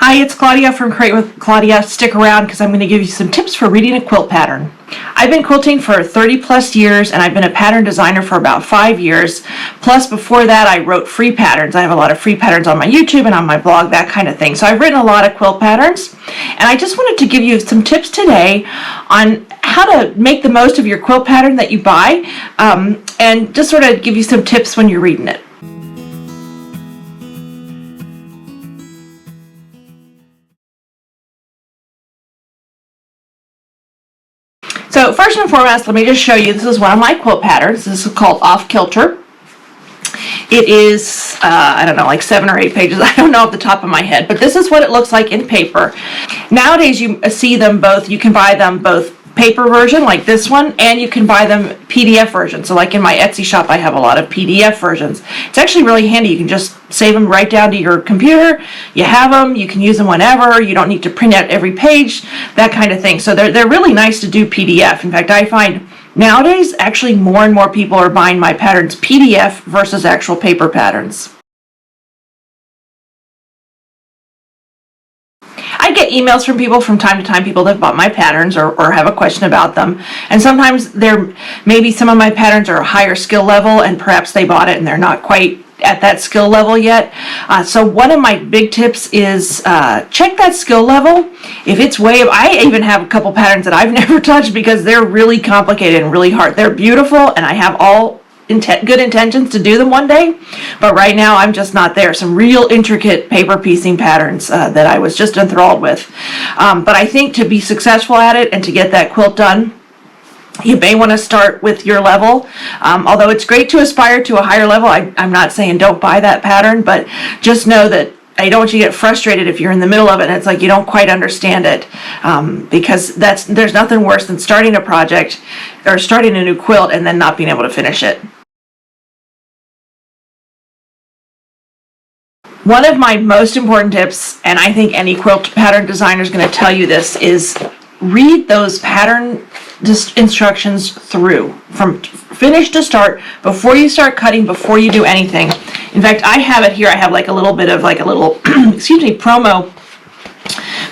Hi, it's Claudia from Create with Claudia. Stick around because I'm going to give you some tips for reading a quilt pattern. I've been quilting for 30 plus years and I've been a pattern designer for about 5 years. Plus before that I wrote free patterns. I have a lot of free patterns on my YouTube and on my blog, that kind of thing. So I've written a lot of quilt patterns and I just wanted to give you some tips today on how to make the most of your quilt pattern that you buy and just sort of give you some tips when you're reading it. So first and foremost, let me just show you, this is one of my quilt patterns. This is called Off Kilter. It is, I don't know, like 7 or 8 pages. I don't know off the top of my head, but this is what it looks like in paper. Nowadays you see them both, you can buy them both paper version like this one, and you can buy them PDF version. So like in my Etsy shop I have a lot of PDF versions. It's actually really handy. You can just save them right down to your computer. You have them, you can use them whenever. You don't need to print out every page, that kind of thing. So they're really nice to do PDF. In fact, I find nowadays actually more and more people are buying my patterns PDF versus actual paper patterns. I get emails from people from time to time, people that have bought my patterns or have a question about them. And sometimes maybe some of my patterns are a higher skill level and perhaps they bought it and they're not quite at that skill level yet. So one of my big tips is check that skill level. If it's I even have a couple patterns that I've never touched because they're really complicated and really hard. They're beautiful and I have all good intentions to do them one day, but right now I'm just not there. Some real intricate paper piecing patterns that I was just enthralled with. But I think to be successful at it and to get that quilt done, you may want to start with your level. Although it's great to aspire to a higher level, I'm not saying don't buy that pattern, but just know that I don't want you to get frustrated if you're in the middle of it and it's like you don't quite understand it, because there's nothing worse than starting a project or starting a new quilt and then not being able to finish it. One of my most important tips, and I think any quilt pattern designer is going to tell you this, is read those pattern instructions through from finish to start before you start cutting, before you do anything. In fact, I have it here. I have like a little bit of like a little excuse me, promo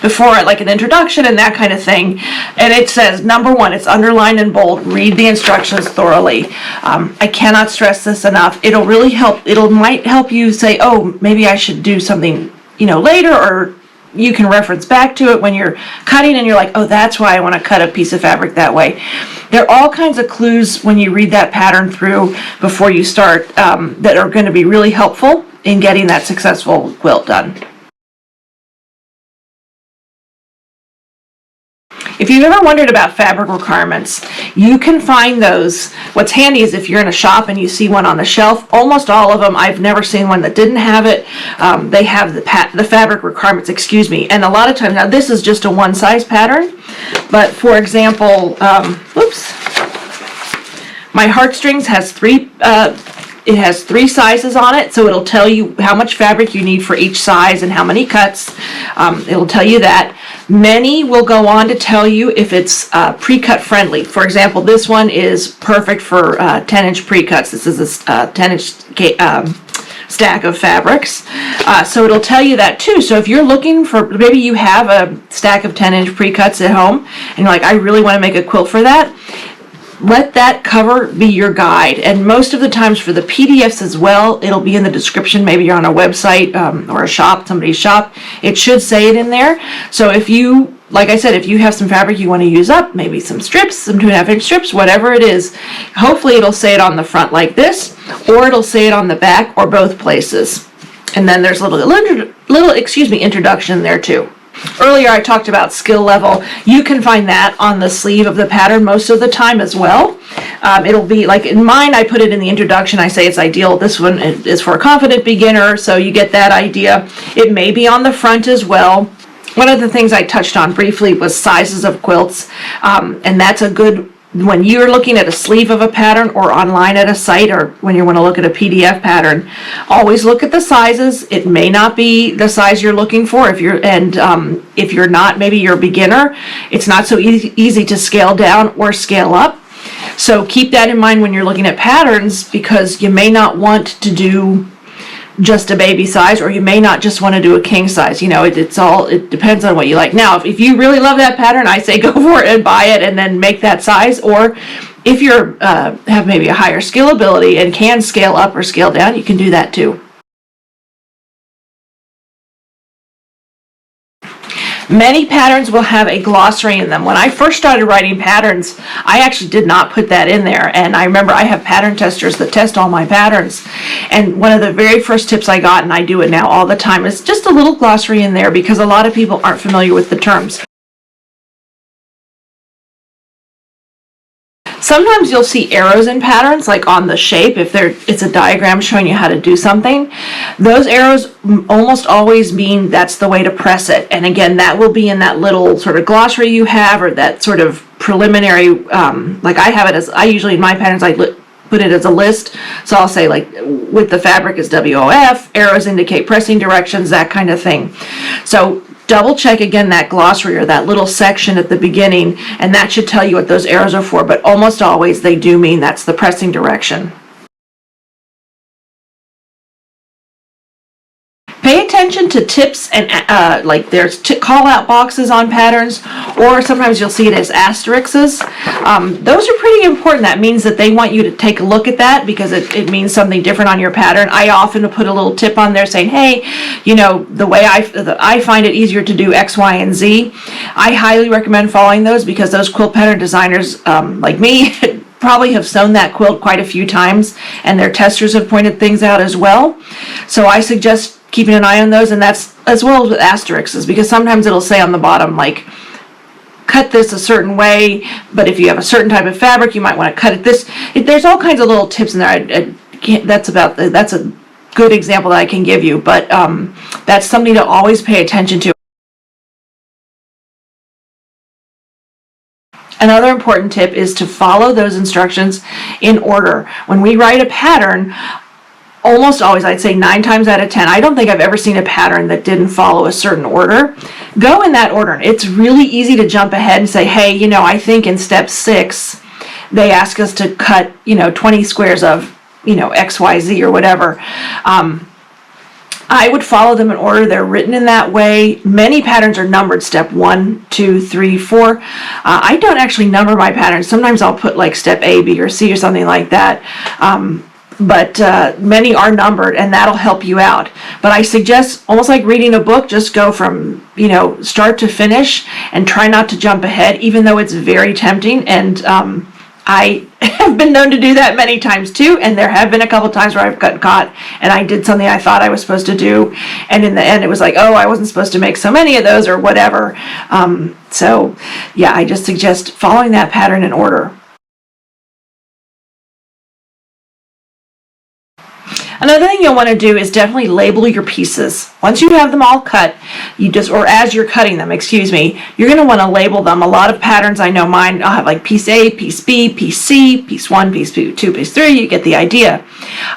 before, like an introduction and that kind of thing, and it says number 1, it's underlined in bold, read the instructions thoroughly. I cannot stress this enough. It'll really help. Might help you say, oh, maybe I should do something later, or you can reference back to it when you're cutting and you're like, oh, that's why I want to cut a piece of fabric that way. There are all kinds of clues when you read that pattern through before you start that are going to be really helpful in getting that successful quilt done. If you've ever wondered about fabric requirements, you can find those. What's handy is if you're in a shop and you see one on the shelf, almost all of them, I've never seen one that didn't have it. They have the fabric requirements, excuse me. And a lot of times, now this is just a one size pattern, but for example, my heartstrings has it has 3 sizes on it, so it'll tell you how much fabric you need for each size and how many cuts. It'll tell you that. Many will go on to tell you if it's pre-cut friendly. For example, this one is perfect for 10-inch pre-cuts. This is a 10-inch stack of fabrics. So it'll tell you that too. So if you're looking for, maybe you have a stack of 10-inch pre-cuts at home and you're like, I really want to make a quilt for that, let that cover be your guide. And most of the times for the PDFs as well, it'll be in the description. Maybe you're on a website or a shop, somebody's shop, it should say it in there. So if you, like I said, if you have some fabric you want to use up, maybe some strips, some 2.5-inch strips, whatever it is, hopefully it'll say it on the front like this, or it'll say it on the back, or both places. And then there's a little introduction there too. Earlier I talked about skill level. You can find that on the sleeve of the pattern most of the time as well. It'll be like in mine, I put it in the introduction. I say it's ideal. This one is for a confident beginner, so you get that idea. It may be on the front as well. One of the things I touched on briefly was sizes of quilts, and that's a good, when you're looking at a sleeve of a pattern or online at a site, or when you want to look at a PDF pattern, always look at the sizes. It may not be the size you're looking for. If you're not, maybe you're a beginner, it's not so easy to scale down or scale up. So keep that in mind when you're looking at patterns, because you may not want to do just a baby size, or you may not just want to do a king size. You know, it depends on what you like. Now, if you really love that pattern, I say go for it and buy it and then make that size. Or if you're have maybe a higher skill ability and can scale up or scale down, you can do that too. Many patterns will have a glossary in them. When I first started writing patterns, I actually did not put that in there. And I remember I have pattern testers that test all my patterns. And one of the very first tips I got, and I do it now all the time, is just a little glossary in there because a lot of people aren't familiar with the terms. Sometimes you'll see arrows in patterns, like on the shape, if it's a diagram showing you how to do something. Those arrows almost always mean that's the way to press it. And again, that will be in that little sort of glossary you have, or that sort of preliminary, like I have it as, I usually in my patterns, I put it as a list. So I'll say, like, with the fabric is WOF, arrows indicate pressing directions, that kind of thing. So double check again that glossary or that little section at the beginning, and that should tell you what those arrows are for, but almost always they do mean that's the pressing direction. Pay attention to tips and like there's call out boxes on patterns, or sometimes you'll see it as asterisks. Those are pretty important. That means that they want you to take a look at that because it means something different on your pattern. I often put a little tip on there saying, hey, you know, the way I find it easier to do X, Y, and Z. I highly recommend following those because those quilt pattern designers like me probably have sewn that quilt quite a few times, and their testers have pointed things out as well. So I suggest keeping an eye on those, and that's as well as with asterisks, because sometimes it'll say on the bottom, like, cut this a certain way, but if you have a certain type of fabric, you might want to cut it this. There's all kinds of little tips in there. That's a good example that I can give you, but that's something to always pay attention to. Another important tip is to follow those instructions in order. When we write a pattern, almost always, I'd say 9 times out of 10, I don't think I've ever seen a pattern that didn't follow a certain order. Go in that order. It's really easy to jump ahead and say, hey, you know, I think in step 6, they ask us to cut, you know, 20 squares of, you know, X, Y, Z or whatever. I would follow them in order. They're written in that way. Many patterns are numbered, step 1, 2, 3, 4. I don't actually number my patterns. Sometimes I'll put like step A, B, or C or something like that. But many are numbered, and that'll help you out. But I suggest, almost like reading a book, just go from, you know, start to finish and try not to jump ahead, even though it's very tempting. And I have been known to do that many times too, and there have been a couple times where I've gotten caught and I did something I thought I was supposed to do, and in the end it was like, oh, I wasn't supposed to make so many of those or whatever. So yeah, I just suggest following that pattern in order. Another thing you'll want to do is definitely label your pieces. Once you have them all cut, or as you're cutting them, excuse me, you're going to want to label them. A lot of patterns, I know mine, I'll have like piece A, piece B, piece C, piece 1, piece 2, piece 3, you get the idea.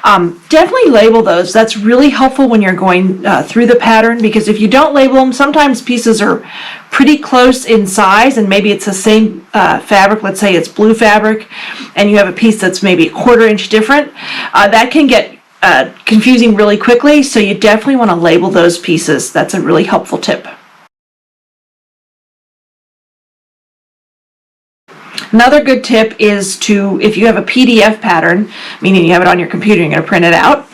Definitely label those. That's really helpful when you're going through the pattern, because if you don't label them, sometimes pieces are pretty close in size, and maybe it's the same fabric. Let's say it's blue fabric, and you have a piece that's maybe a 1/4 inch different. That can get confusing really quickly, so you definitely want to label those pieces. That's a really helpful tip. Another good tip is to, if you have a PDF pattern, meaning you have it on your computer, you're going to print it out,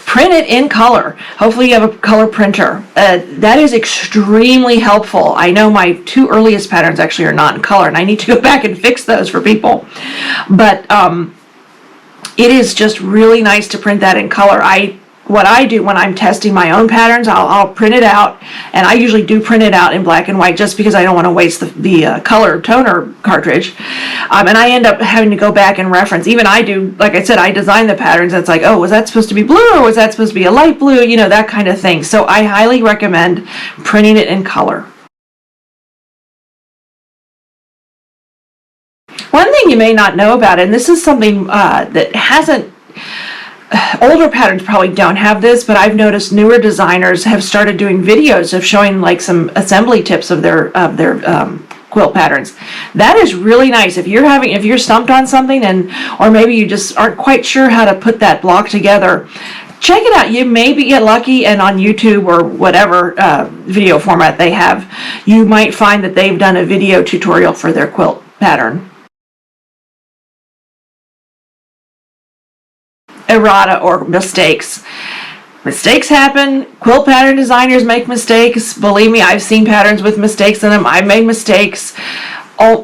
print it in color. Hopefully you have a color printer. That is extremely helpful. I know my 2 earliest patterns actually are not in color, and I need to go back and fix those for people. But it is just really nice to print that in color. What I do when I'm testing my own patterns, I'll print it out, and I usually do print it out in black and white just because I don't want to waste the color toner cartridge. And I end up having to go back and reference. Even I do, like I said, I design the patterns, and it's like, oh, was that supposed to be blue or was that supposed to be a light blue? You know, that kind of thing. So I highly recommend printing it in color. One thing you may not know about, and this is something that hasn't, older patterns probably don't have this, but I've noticed newer designers have started doing videos of showing like some assembly tips of their quilt patterns. That is really nice. If you're stumped on something, or maybe you just aren't quite sure how to put that block together, check it out. You maybe get lucky, and on YouTube or whatever video format they have, you might find that they've done a video tutorial for their quilt pattern. Errata or mistakes. Mistakes happen. Quilt pattern designers make mistakes. Believe me, I've seen patterns with mistakes in them. I've made mistakes.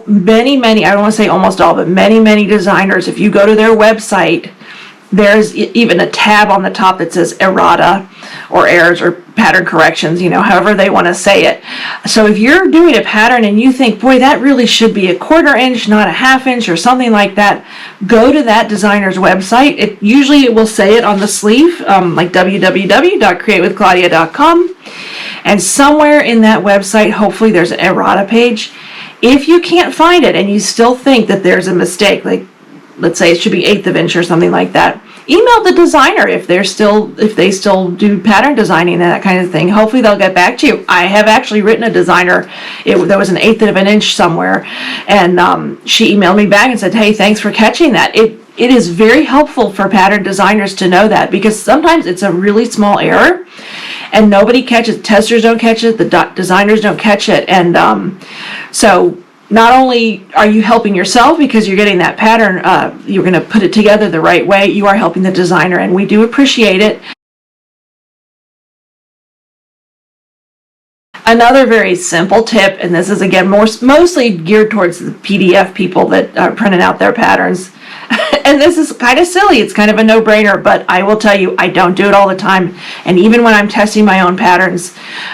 Many, I don't want to say almost all, but many designers, if you go to their website, there's even a tab on the top that says errata or errors or pattern corrections, however they want to say it. So if you're doing a pattern and you think, boy, that really should be a 1/4 inch, not a 1/2 inch or something like that, go to that designer's website. Usually it will say it on the sleeve, like www.createwithclaudia.com. And somewhere in that website, hopefully there's an errata page. If you can't find it and you still think that there's a mistake, like let's say it should be 1/8 inch or something like that, email the designer if they still do pattern designing and that kind of thing. Hopefully they'll get back to you. I have actually written a designer. There was an 1/8 inch somewhere, and she emailed me back and said, hey, thanks for catching that. It is very helpful for pattern designers to know that, because sometimes it's a really small error and nobody catches it. Testers don't catch it, the designers don't catch it, and so not only are you helping yourself because you're getting that pattern, you're going to put it together the right way, you are helping the designer, and we do appreciate it. Another very simple tip, and this is again mostly geared towards the PDF people that are printing out their patterns, and this is kind of silly, it's kind of a no-brainer, but I will tell you, I don't do it all the time, and even when I'm testing my own patterns,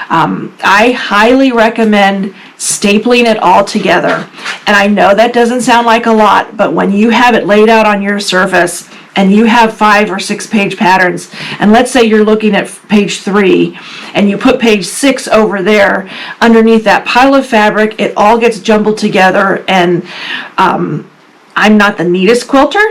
I highly recommend stapling it all together. And I know that doesn't sound like a lot, but when you have it laid out on your surface and you have 5 or 6 page patterns, and let's say you're looking at page 3 and you put page 6 over there underneath that pile of fabric, it all gets jumbled together. And I'm not the neatest quilter.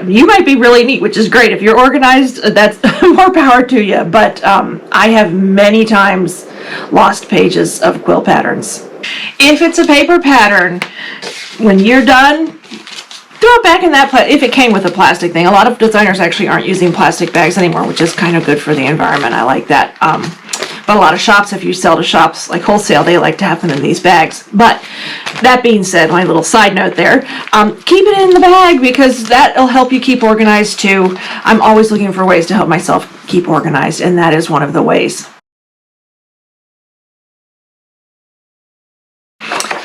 You might be really neat, which is great. If you're organized, that's more power to you. But I have many times lost pages of quilt patterns. If it's a paper pattern, when you're done, throw it back in that, if it came with a plastic thing. A lot of designers actually aren't using plastic bags anymore, which is kind of good for the environment. I like that. But a lot of shops, if you sell to shops like wholesale, they like to have them in these bags. But that being said, my little side note there, keep it in the bag, because that'll help you keep organized too. I'm always looking for ways to help myself keep organized, and that is one of the ways.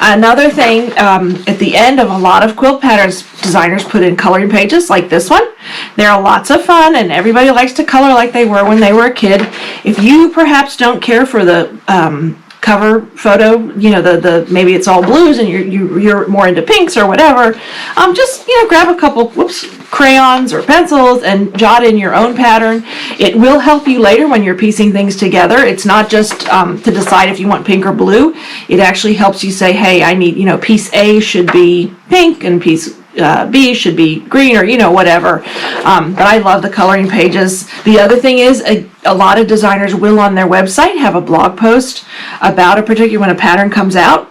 Another thing, at the end of a lot of quilt patterns, designers put in coloring pages like this one. They're lots of fun, and everybody likes to color like they were when they were a kid. If you perhaps don't care for the cover photo, the maybe it's all blues and you're more into pinks or whatever, just grab a couple crayons or pencils and jot in your own pattern. It will help you later when you're piecing things together. It's not just to decide if you want pink or blue. It actually helps you say, hey, I need, piece A should be pink and piece B should be green, or whatever. But I love the coloring pages. The other thing is, a lot of designers will on their website have a blog post about a particular, when a pattern comes out.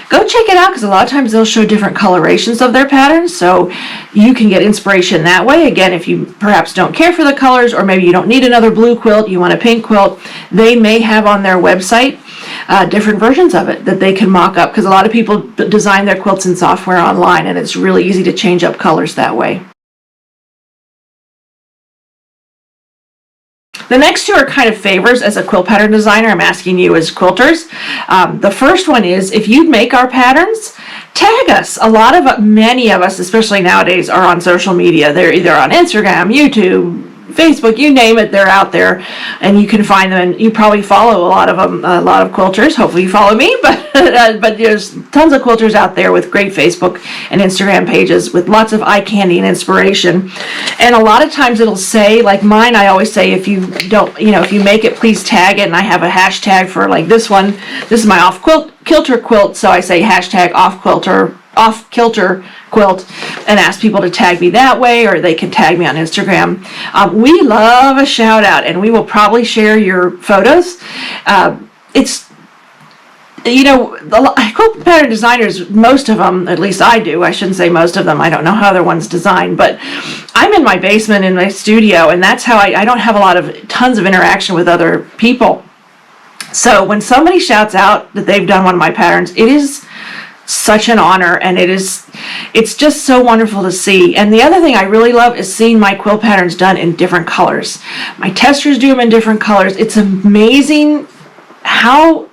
Go check it out, because a lot of times they'll show different colorations of their patterns, so you can get inspiration that way. Again, if you perhaps don't care for the colors, or maybe you don't need another blue quilt, you want a pink quilt, they may have on their website different versions of it that they can mock up, because a lot of people design their quilts in software online, and it's really easy to change up colors that way. The next two are kind of favors as a quilt pattern designer. I'm asking you as quilters. The first one is, if you make our patterns, tag us. Many of us, especially nowadays, are on social media. They're either on Instagram, YouTube, Facebook, you name it, they're out there, and you can find them, and you probably follow a lot of them, a lot of quilters. Hopefully you follow me, but there's tons of quilters out there with great Facebook and Instagram pages with lots of eye candy and inspiration. And a lot of times it'll say, like mine, I always say, if you don't, if you make it, please tag it, and I have a hashtag for, like, this one. This is my off-kilter quilt, so I say hashtag off-kilter quilt, and ask people to tag me that way, or they can tag me on Instagram. We love a shout out, and we will probably share your photos. you know, quilt pattern designers, most of them, at least I do, I shouldn't say most of them, I don't know how other ones design, but I'm in my basement in my studio, and that's how I don't have a lot of tons of interaction with other people. So when somebody shouts out that they've done one of my patterns, it is such an honor, and it's just so wonderful to see. And the other thing I really love is seeing my quilt patterns done in different colors. My testers do them in different colors. It's amazing how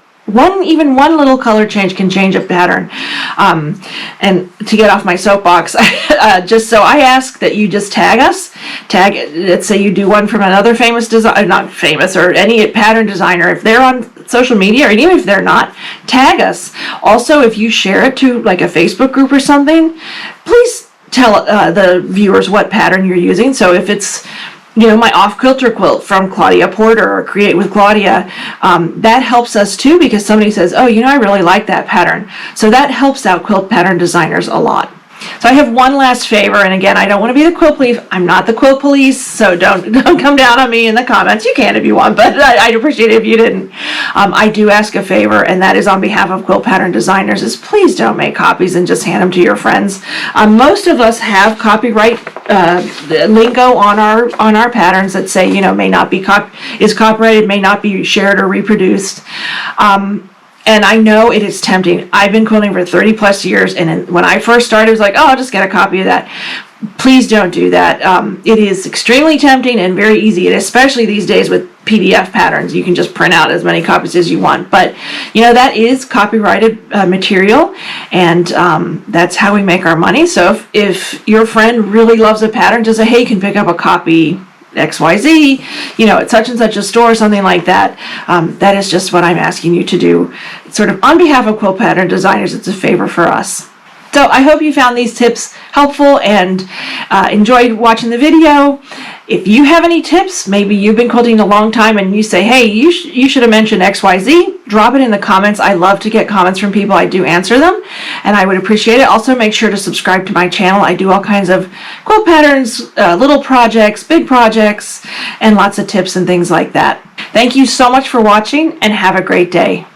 even one little color change can change a pattern. And to get off my soapbox, just so I ask that you just tag us. Let's say you do one from another famous designer, not famous, or any pattern designer. If they're on social media, or even if they're not, tag us. Also, if you share it to like a Facebook group or something, please tell the viewers what pattern you're using. So if it's, you know, my off-quilter quilt from Claudia Porter or Create with Claudia, that helps us too, because somebody says, oh, you know, I really like that pattern. So that helps out quilt pattern designers a lot. So I have one last favor, and again, I don't want to be the quilt police. I'm not the quilt police, so don't come down on me in the comments. You can if you want, but I'd appreciate it if you didn't. I do ask a favor, and that is on behalf of quilt pattern designers, is please don't make copies and just hand them to your friends. Most of us have copyright lingo on our patterns that say, you know, may not be is copyrighted, may not be shared or reproduced. And I know it is tempting. I've been quilting for 30 plus years, and when I first started, I was like, oh, I'll just get a copy of that. Please don't do that. It is extremely tempting and very easy, and especially these days with PDF patterns, you can just print out as many copies as you want. But, you know, that is copyrighted material, and that's how we make our money. So if your friend really loves a pattern, just say, hey, you can pick up a copy XYZ, you know, at such and such a store or something like that. That is just what I'm asking you to do. Sort of on behalf of quilt pattern designers, it's a favor for us. So I hope you found these tips helpful and enjoyed watching the video. If you have any tips, maybe you've been quilting a long time and you say, hey, you should have mentioned XYZ, drop it in the comments. I love to get comments from people. I do answer them, and I would appreciate it. Also, make sure to subscribe to my channel. I do all kinds of quilt patterns, little projects, big projects, and lots of tips and things like that. Thank you so much for watching, and have a great day.